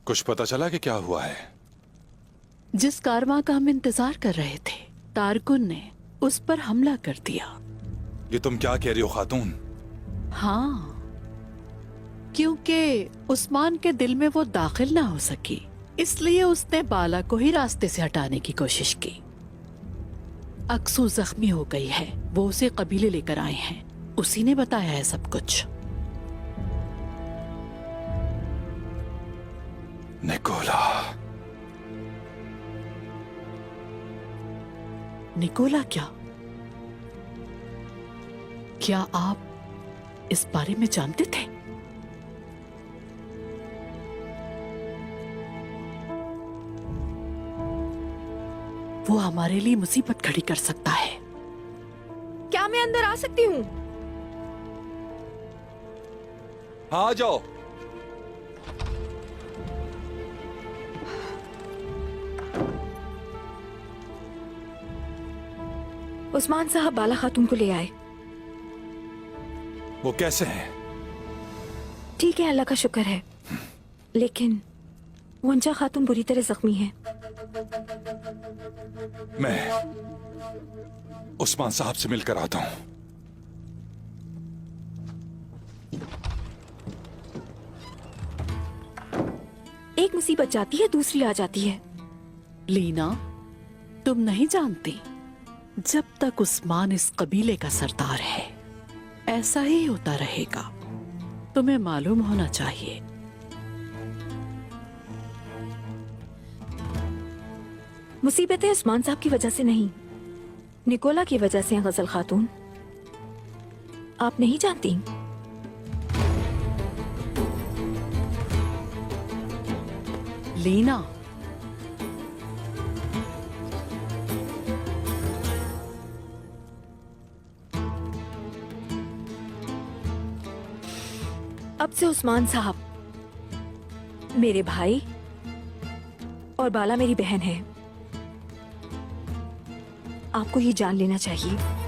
कुछ पता चला कि क्या हुआ है? जिस कारवां का हम इंतजार कर रहे थे, तारकुन ने उस पर हमला कर दिया। ये तुम क्या कह रही हो खातून? हाँ, क्योंकि उस्मान के दिल में वो दाखिल ना हो सकी, इसलिए उसने बाला को ही रास्ते से हटाने की कोशिश की। अक्सू जख्मी हो गई है, वो उसे कबीले लेकर आए हैं, उसी ने बताया है सब कुछ। निकोला। निकोला क्या आप इस बारे में जानते थे? वो हमारे लिए मुसीबत खड़ी कर सकता है। क्या मैं अंदर आ सकती हूँ? हाँ, आ जाओ। उस्मान साहब बाला खातून को ले आए। वो कैसे हैं? ठीक है, अल्लाह का शुक्र है, लेकिन वंजा खातून बुरी तरह जख्मी है। मैं उस्मान साहब से मिलकर आता हूं। एक मुसीबत जाती है, दूसरी आ जाती है। लीना, तुम नहीं जानती, जब तक उस्मान इस कबीले का सरदार है, ऐसा ही होता रहेगा। तुम्हें मालूम होना चाहिए। मुसीबतें उस्मान साहब की वजह से नहीं, निकोला की वजह से हैं गजल खातून। आप नहीं जानती? लीना, अब से उस्मान साहब मेरे भाई और बाला मेरी बहन है। आपको ये जान लेना चाहिए।